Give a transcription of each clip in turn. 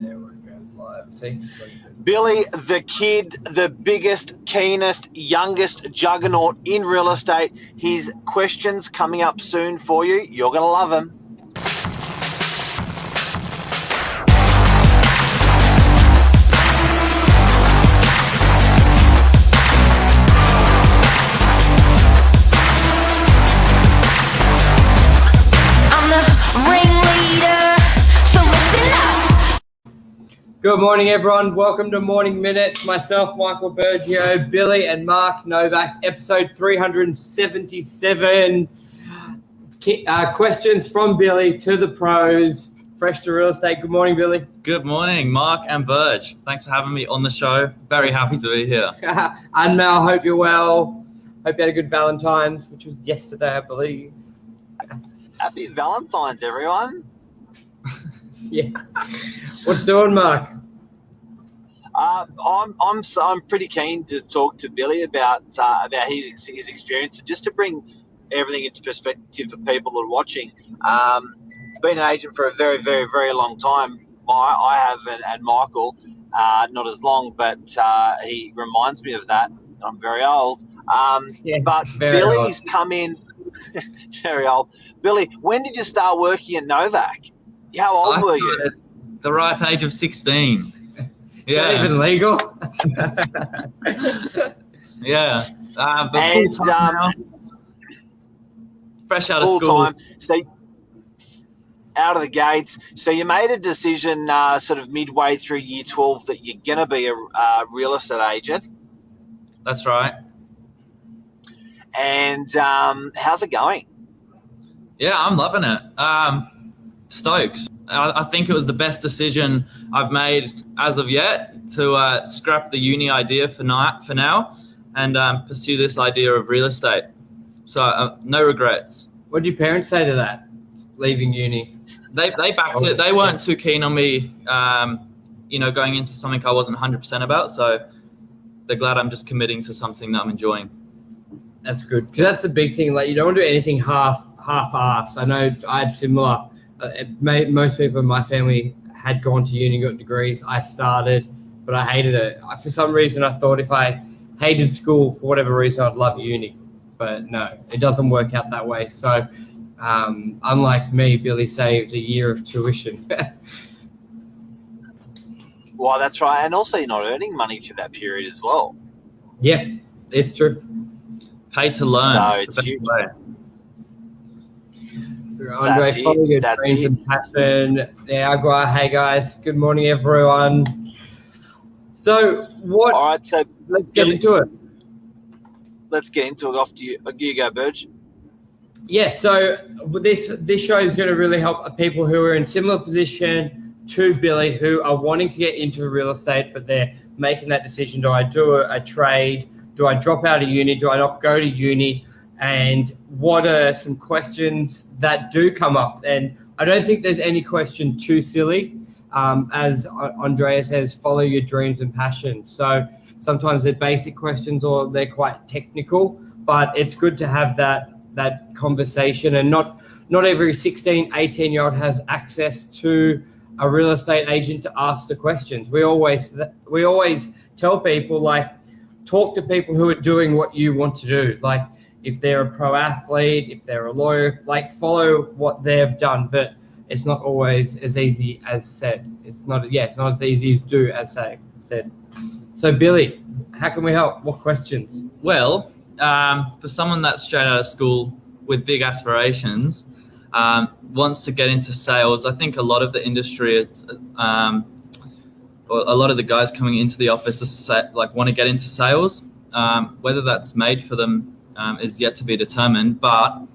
There we go. It's live. See? Billy, the kid, the biggest, keenest, youngest juggernaut in real estate. His questions coming up soon for you. You're going to love him. Good morning, everyone. Welcome to Morning Minutes. Myself, Michael Bergio, Billy, and Mark Novak. Episode 377. Questions from Billy to the pros. Fresh to real estate. Good morning, Billy. Good morning, Mark and Burge. Thanks for having me on the show. Very happy to be here. Unmal, hope you're well. Hope you had a good Valentine's, which was yesterday, I believe. Happy Valentine's, everyone. Yeah. What's doing, Mark? I'm pretty keen to talk to Billy about his experience, just to bring everything into perspective for people that are watching. He's been an agent for a very, very, very long time. I have, and Michael, not as long, but he reminds me of that. I'm very old. But Billy's old. Come in very old. Billy, when did you start working at Novak? How old were you? At the ripe age of 16. Yeah. Is that even legal? Yeah. But and, full-time now. Fresh out of school. Full-time. So, out of the gates. So, you made a decision sort of midway through year 12 that you're going to be a real estate agent. That's right. And how's it going? Yeah, I'm loving it. Stokes. I think it was the best decision I've made as of yet to scrap the uni idea for now and pursue this idea of real estate. So no regrets. What did your parents say to that, leaving uni? They backed it. They weren't too keen on me, going into something I wasn't 100% about. So they're glad I'm just committing to something that I'm enjoying. That's good. Because that's the big thing. Like, you don't want to do anything half-assed. I know I had similar. Most people in my family had gone to uni, got degrees. I started, but I hated it. For some reason, I thought if I hated school for whatever reason, I'd love uni. But no, it doesn't work out that way. So unlike me, Billy saved a year of tuition. Well, that's right. And also, you're not earning money through that period as well. Yeah, it's true. Pay to learn. So it's huge. Andre, follow your dreams and passion. Yeah, hey guys. Good morning, everyone. So what? All right, so let's get into it. Let's get into it. Off to you. You go, Burge. Yeah. So this show is going to really help people who are in similar position to Billy, who are wanting to get into real estate, but they're making that decision: do I do a trade? Do I drop out of uni? Do I not go to uni? And what are some questions that do come up? And I don't think there's any question too silly. As Andrea says, follow your dreams and passions. So sometimes they're basic questions or they're quite technical, but it's good to have that conversation. And not every 16, 18-year-old has access to a real estate agent to ask the questions. We always tell people, like, talk to people who are doing what you want to do. Like, if they're a pro athlete, if they're a lawyer, like, follow what they've done. But it's not always as easy as said. It's not as easy as do as said. So Billy, how can we help? What questions? Well, for someone that's straight out of school with big aspirations, wants to get into sales, I think a lot of the industry, or a lot of the guys coming into the office want to get into sales. Whether that's made for them is yet to be determined. But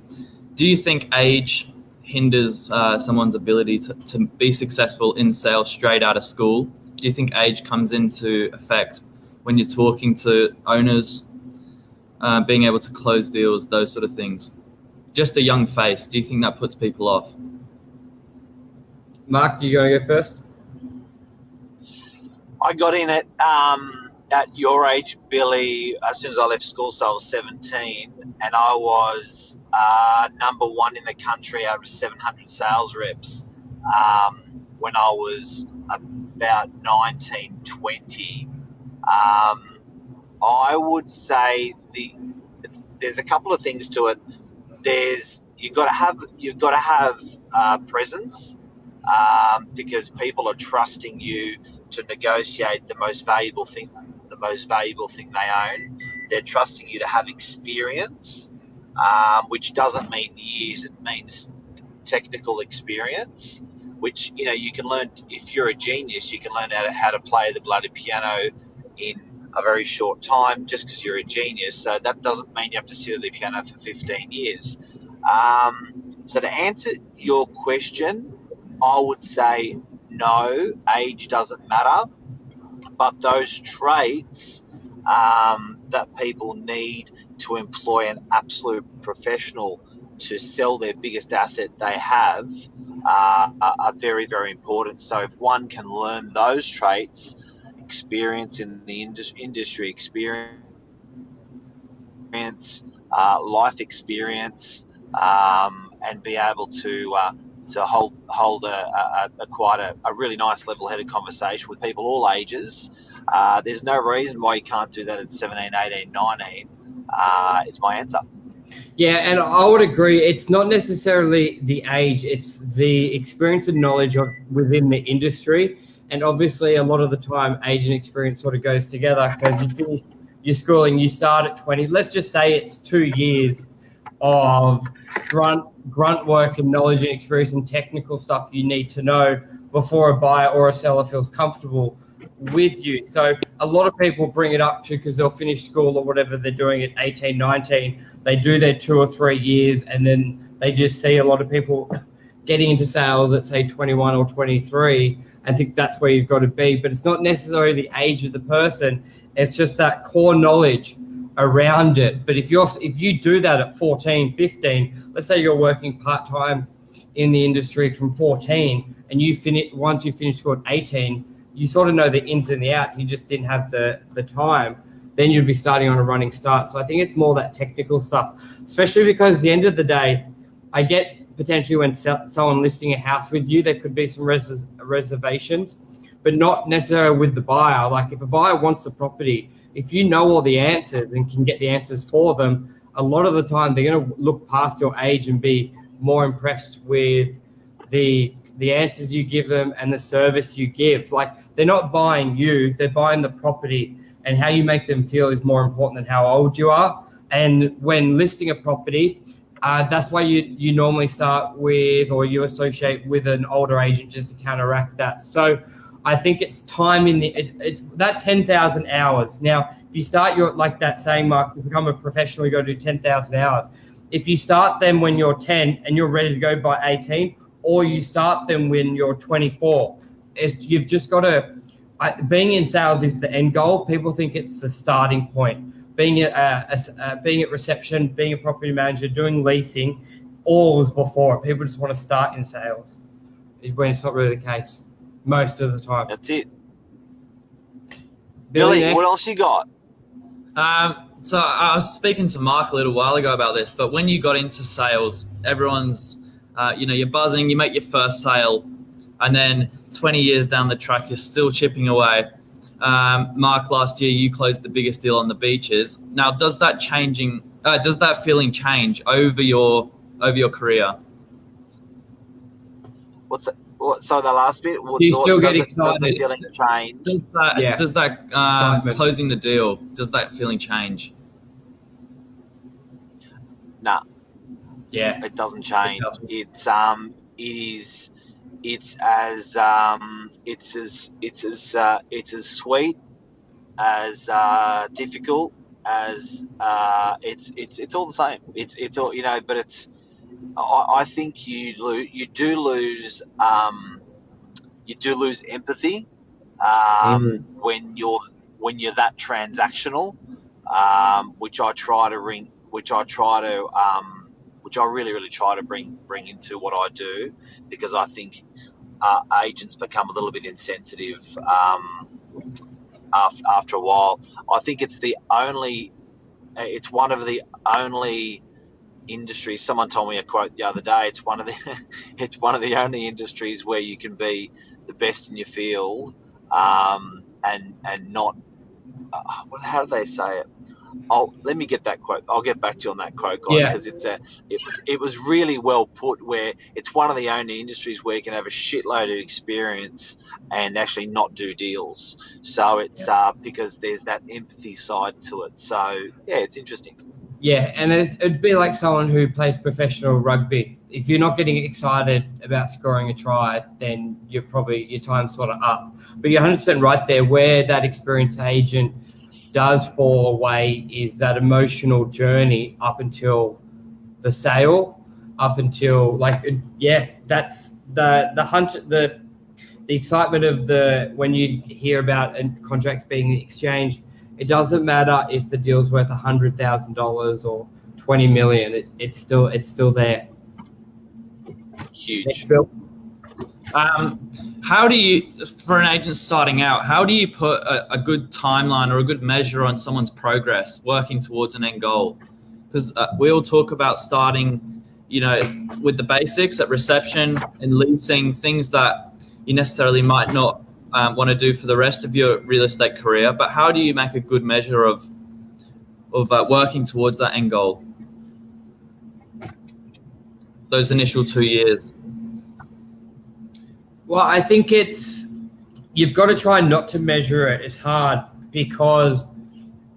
do you think age hinders someone's ability to be successful in sales straight out of school? Do you think age comes into effect when you're talking to owners, being able to close deals, those sort of things? Just a young face, do you think that puts people off? Mark, you going to go first? I got in at your age, Billy, as soon as I left school, so I was 17, and I was number one in the country out of 700 sales reps when I was about 1920. I would say there's a couple of things to it. You've got to have presence, because people are trusting you to negotiate the most valuable thing they own. They're trusting you to have experience, which doesn't mean years. It means technical experience, which you can learn. If you're a genius, you can learn how to play the bloody piano in a very short time just because you're a genius. So that doesn't mean you have to sit at the piano for 15 years. So to answer your question, I would say no, age doesn't matter, but those traits that people need to employ an absolute professional to sell their biggest asset they have are very, very important. So if one can learn those traits, experience in the industry, experience, life experience, and be able to hold quite a really nice level-headed conversation with people all ages. There's no reason why you can't do that at 17, 18, 19, is my answer. Yeah, and I would agree. It's not necessarily the age, it's the experience and knowledge within the industry. And obviously, a lot of the time, age and experience sort of goes together, because you finish your schooling, you start at 20. Let's just say it's 2 years of grunt work and knowledge and experience and technical stuff you need to know before a buyer or a seller feels comfortable with you. So a lot of people bring it up because they'll finish school or whatever they're doing at 18, 19. They do their 2 or 3 years, and then they just see a lot of people getting into sales at, say, 21 or 23, and think that's where you've got to be. But it's not necessarily the age of the person. It's just that core knowledge around it. But if you do that at 14, 15, let's say you're working part-time in the industry from 14, and once you finish school at 18, you sort of know the ins and the outs, you just didn't have the time, then you'd be starting on a running start. So I think it's more that technical stuff, especially because at the end of the day, I get potentially when someone listing a house with you, there could be some reservations, but not necessarily with the buyer. Like if a buyer wants the property, if you know all the answers and can get the answers for them, a lot of the time they're going to look past your age and be more impressed with the answers you give them and the service you give. Like they're not buying you, they're buying the property, and how you make them feel is more important than how old you are. And when listing a property, that's why you normally start with, or you associate with, an older agent just to counteract that. So I think it's time it's that 10,000 hours. Now, if you start like that saying, Mark, to become a professional, you got to do 10,000 hours. If you start them when you're 10 and you're ready to go by 18, or you start them when you're 24, you've just got to, being in sales is the end goal. People think it's the starting point. Being at reception, being a property manager, doing leasing, all was before. People just want to start in sales, when it's not really the case most of the time. That's it. Billy, what else you got? So I was speaking to Mark a little while ago about this, but when you got into sales, everyone's, you're buzzing, you make your first sale, and then 20 years down the track, you're still chipping away. Mark, last year you closed the biggest deal on the beaches. Now, does that feeling change over your career? What's that? So the last bit? Do you still get excited? Does the feeling change? Does that closing the deal? Does that feeling change? Nah. Yeah. It doesn't change. It's as sweet, as difficult, as it's all the same. It's all, but it's, I think you do lose empathy when you're that transactional, which I really, really try to bring into what I do, because I think agents become a little bit insensitive after a while. I think it's one of the only industries. Someone told me a quote the other day. It's one of the only industries where you can be the best in your field and not how do they say it? Let me get that quote. I'll get back to you on that quote, guys, Yeah. because it was really well put. Where it's one of the only industries where you can have a shitload of experience and actually not do deals. So it's because there's that empathy side to it. So yeah, it's interesting. Yeah, and it'd be like someone who plays professional rugby. If you're not getting excited about scoring a try, then your time's sort of up. But you're 100% right there. Where that experienced agent does fall away is that emotional journey up until the sale, up until that's the hunt, the excitement of when you hear about contracts being exchanged. It doesn't matter if the deal's worth $100,000 or 20 million. It's still there. Huge. How do you, for an agent starting out, how do you put a good timeline or a good measure on someone's progress working towards an end goal? Because we all talk about starting, with the basics at reception and leasing, things that you necessarily might not want to do for the rest of your real estate career. But how do you make a good measure of working towards that end goal? Those initial 2 years. Well, I think you've got to try not to measure it. It's hard because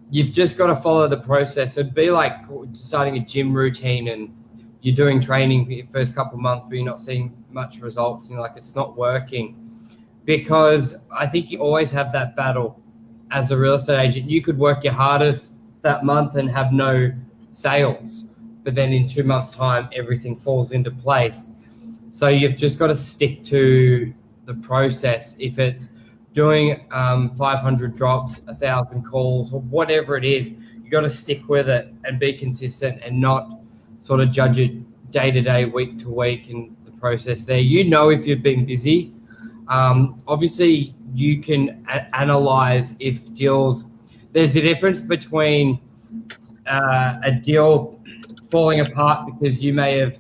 you've just got to follow the process. It'd be like starting a gym routine and you're doing training for your first couple of months, but you're not seeing much results. And you're like, it's not working. Because I think you always have that battle as a real estate agent. You could work your hardest that month and have no sales, but then in 2 months' time, everything falls into place. So you've just got to stick to the process. If it's doing 500 drops, 1,000 calls, or whatever it is, you got to stick with it and be consistent and not sort of judge it day to day, week to week, and the process there. If you've been busy. Obviously, you can analyze if deals. There's a difference between a deal falling apart because you may have,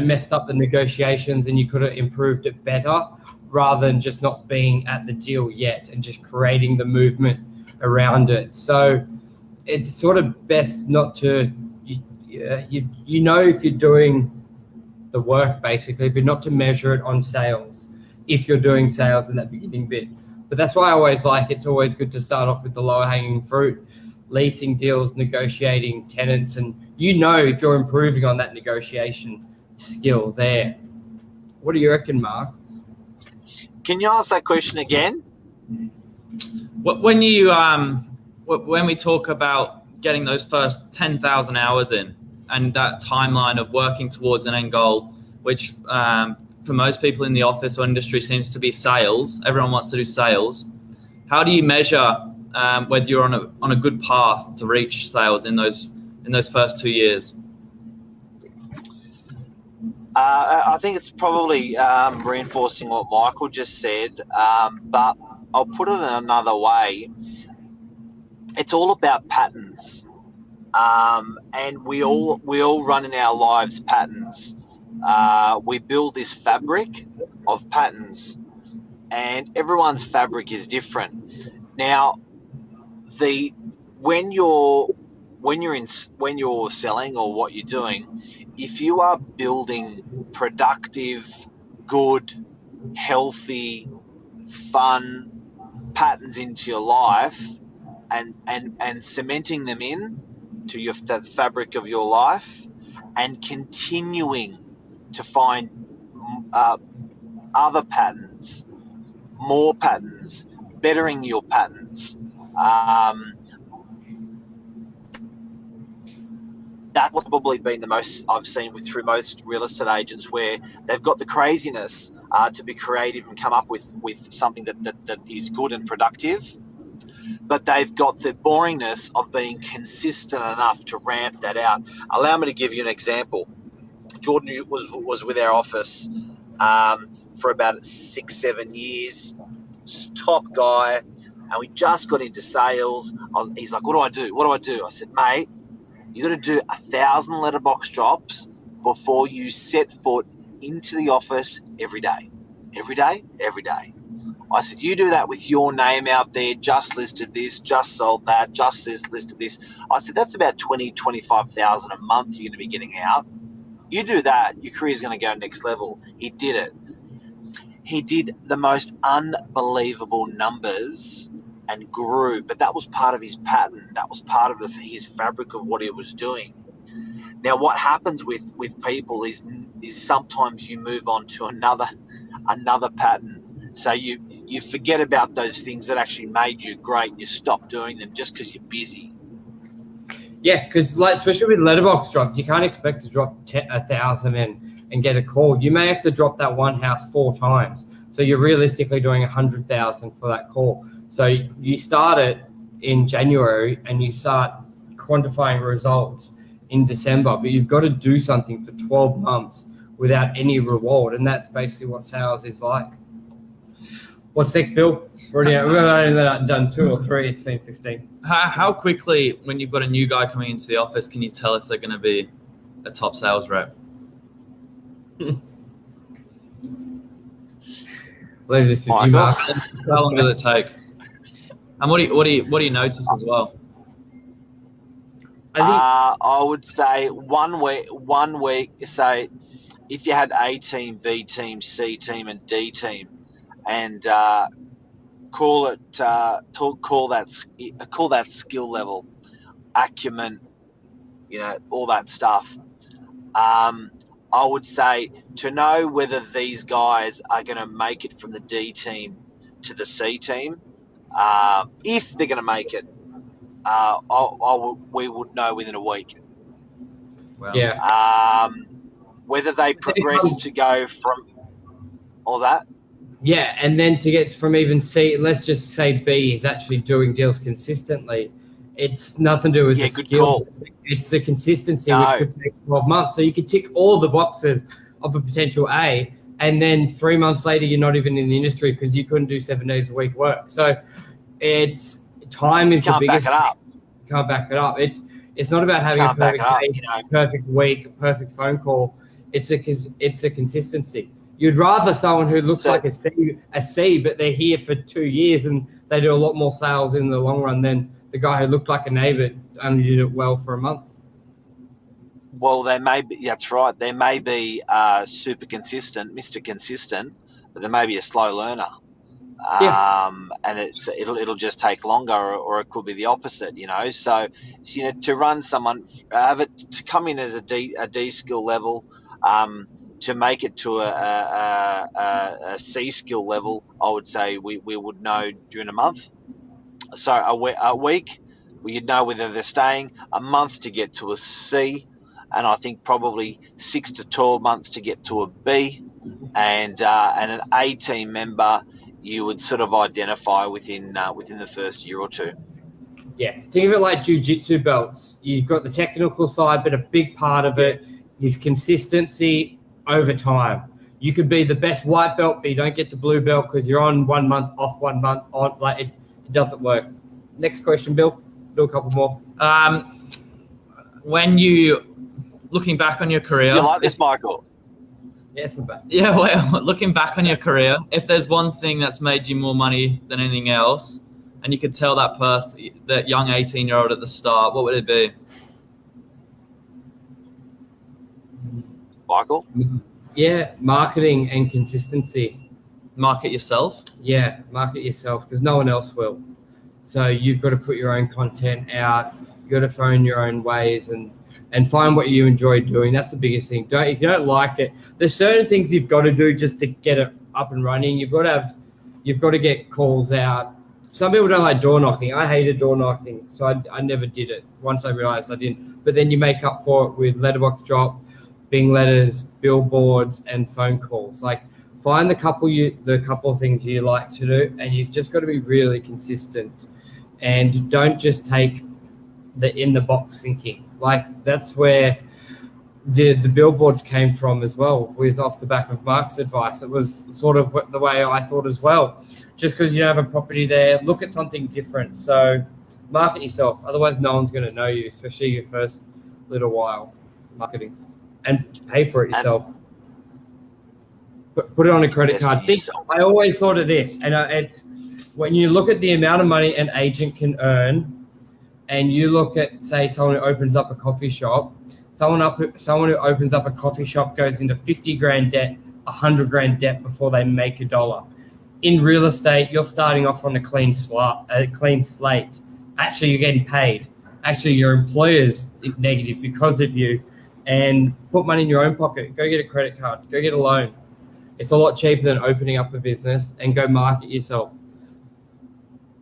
messed up the negotiations and you could have improved it better, rather than just not being at the deal yet and just creating the movement around it. So it's sort of best not to, if you're doing the work basically, but not to measure it on sales if you're doing sales in that beginning bit. But that's why I always it's always good to start off with the lower hanging fruit, leasing deals, negotiating tenants, and if you're improving on that negotiation skill there. What do you reckon, Mark? Can you ask that question again? When we talk about getting those first 10,000 hours in and that timeline of working towards an end goal, which for most people in the office or industry seems to be sales. Everyone wants to do sales. How do you measure whether you're on a good path to reach sales in those first 2 years? I think it's probably reinforcing what Michael just said, but I'll put it in another way. It's all about patterns, and we all run in our lives patterns. We build this fabric of patterns, and everyone's fabric is different. Now, when you're selling or what you're doing, if you are building productive, good, healthy, fun patterns into your life and cementing them in to the fabric of your life and continuing to find other patterns, more patterns, bettering your patterns. That's probably been the most I've seen through most real estate agents, where they've got the craziness to be creative and come up with something that is good and productive, but they've got the boringness of being consistent enough to ramp that out. Allow me to give you an example. Jordan was with our office for about 6-7 years, top guy, and we just got into sales. He's like, what do I do? I said, mate, you got to do 1,000 letterbox drops before you set foot into the office every day. I said, you do that with your name out there, just listed this, just sold that, just listed this. I said, that's about 25,000 a month you're going to be getting out. You do that, your career's going to go next level. He did it. He did the most unbelievable numbers and grew, but that was part of his pattern. That was part of his fabric of what he was doing. Now, what happens with people is sometimes you move on to another pattern. So you forget about those things that actually made you great, and you stop doing them just because you're busy. Yeah, because like especially with letterbox drops, you can't expect to drop 1,000 and get a call. You may have to drop that one house 4 times. So you're realistically doing 100,000 for that call. So you start it in January and you start quantifying results in December, but you've got to do something for 12 months without any reward. And that's basically what sales is like. What's next, Bill? We've only done 2 or 3. It's been 15. How quickly, when you've got a new guy coming into the office, can you tell if they're going to be a top sales rep? Leave this with you, Mark. How long does it take? And what do you notice as well? I would say 1 week. 1 week. So if you had A team, B team, C team, and D team, and call that skill level, acumen, all that stuff. I would say to know whether these guys are going to make it from the D team to the C team, if they're going to make it, we would know within a week. Wow. Yeah. Whether they progress to go from all that. Yeah, and then to get from even C, let's just say B is actually doing deals consistently. It's nothing to do with the skill. It's the consistency, which could take 12 months. So you could tick all the boxes of a potential A, and then 3 months later, you're not even in the industry because you couldn't do 7 days a week work. So it's time is the biggest. Can't back it up. It's not about having a perfect day, perfect week, perfect phone call. It's the consistency. You'd rather someone who looks like a C, but they're here for 2 years and they do a lot more sales in the long run than the guy who looked like a neighbor only did it well for a month. Well, they may be. That's right. They may be super consistent, Mr. Consistent, but they may be a slow learner. And it'll just take longer, or it could be the opposite. So to run someone, to come in as a D skill level, to make it to a C skill level, I would say we would know during a month. So a week, you'd know whether they're staying. A month to get to a C, and I think probably 6 to 12 months to get to a B, and an A team member you would sort of identify within the first year or 2. Yeah, think of it like jiu-jitsu belts. You've got the technical side, but a big part of it is consistency over time. You could be the best white belt, but you don't get the blue belt because you're on 1 month, off 1 month, on. Like it doesn't work. Next question, Bill. Do a couple more. When you looking back on your career, you like this, Michael? Yes, not bad. Yeah, well, looking back on your career, if there's one thing that's made you more money than anything else, and you could tell that young 18-year-old at the start, what would it be? Michael? Yeah, marketing and consistency. Market yourself? Yeah, market yourself because no one else will. So you've got to put your own content out. You've got to find your own ways and find what you enjoy doing. That's the biggest thing. If you don't like it, there's certain things you've got to do just to get it up and running. You've got to get calls out. Some people don't like door knocking. I hated door knocking, so I never did it. Once I realized I didn't. But then you make up for it with letterbox drop, Bing letters, billboards, and phone calls. Like find the couple of things you like to do, and you've just got to be really consistent. And don't just take the in the box thinking. Like that's where the billboards came from as well, with off the back of Mark's advice. It was sort of the way I thought as well. Just because you don't have a property there, look at something different. So market yourself. Otherwise, no one's going to know you, especially your first little while marketing. And pay for it yourself. Put it on a credit Invest in card. yourself. I always thought of this, and it's when you look at the amount of money an agent can earn, and you look at, say, someone who opens up a coffee shop, someone who opens up a coffee shop goes into 50 grand debt, 100 grand debt before they make $1. In real estate, you're starting off on a clean slate. Actually, you're getting paid. Actually, your employer's negative because of you. And put money in your own pocket. Go get a credit card. Go get a loan. It's a lot cheaper than opening up a business, and go market yourself.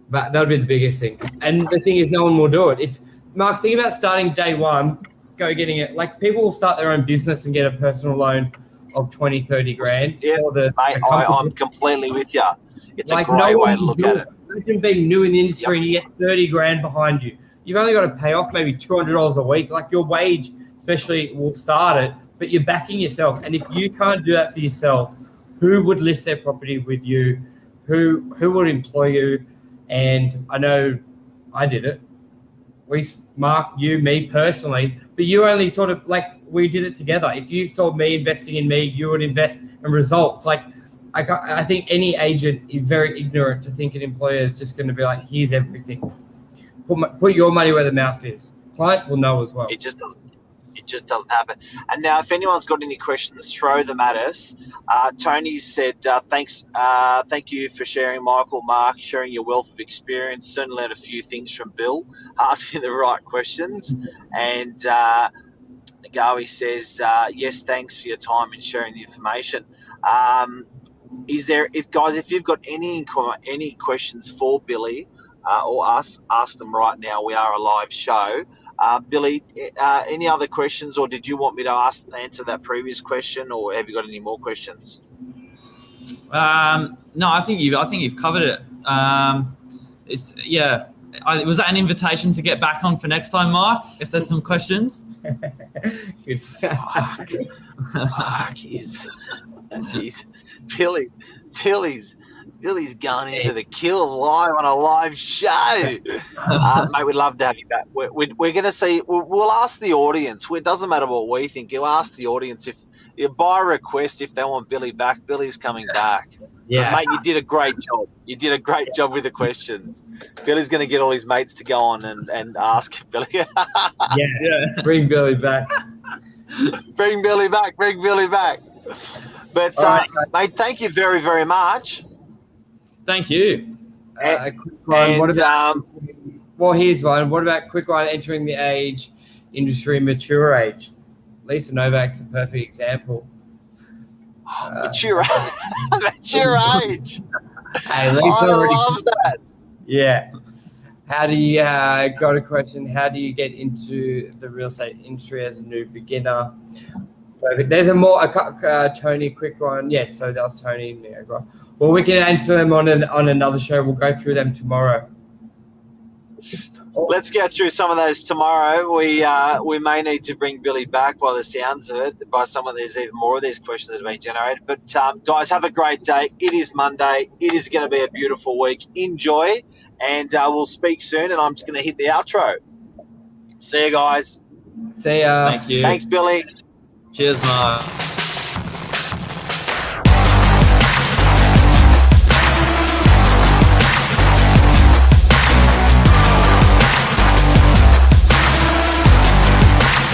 But that would be the biggest thing. And the thing is, no one will do it. Mark, think about starting day one, go getting it. Like, people will start their own business and get a personal loan of 20, 30 grand. Yeah, mate, I'm completely with you. It's like, a great way to look at it. Imagine being new in the industry and you get 30 grand behind you. You've only got to pay off maybe $200 a week. Like, your wage especially will start it, but you're backing yourself. And if you can't do that for yourself, who would list their property with you? Who would employ you? And I know I did it. Mark, you, me personally, but you only sort of, like, we did it together. If you saw me investing in me, you would invest in results. Like, I think any agent is very ignorant to think an employer is just going to be like, here's everything. Put your money where the mouth is. Clients will know as well. It just doesn't happen. And now, if anyone's got any questions, throw them at us. Tony said, thank you for sharing, Michael, Mark, sharing your wealth of experience. Certainly learned a few things from Bill, asking the right questions. And Nagawi says, yes, thanks for your time and sharing the information. If you've got any questions for Billy or us, ask them right now. We are a live show. Billy, any other questions, or did you want me to answer that previous question, or have you got any more questions? No, I think you've covered it. Was that an invitation to get back on for next time, Mark? If there's some questions. Good. Mark is Billy's going into the kill live on a live show. Mate, we'd love to have you back. We're going to see. We'll ask the audience. It doesn't matter what we think. You'll ask the audience by request if they want Billy back. Billy's coming back. Yeah, mate, you did a great job. You did a great job with the questions. Billy's going to get all his mates to go on and ask Billy. yeah, bring Billy back. Bring Billy back. Bring Billy back. But right, mate, thank you very, very much. Thank you. A quick one. Here's one. What about quick one? Entering the industry mature age. Lisa Novak's a perfect example. Mature age. Hey, Lisa I love that. Yeah. How do you got a question? How do you get into the real estate industry as a new beginner? There's Tony, quick one. Yeah, so that was Tony. Well, we can answer them on another show. We'll go through them tomorrow. Let's go through some of those tomorrow. We may need to bring Billy back by the sounds of it. By some of there's even more of these questions that have been generated. But guys, have a great day. It is Monday. It is going to be a beautiful week. Enjoy, and we'll speak soon. And I'm just going to hit the outro. See you guys. See ya. Thank you. Thanks, Billy. Cheers, Mark.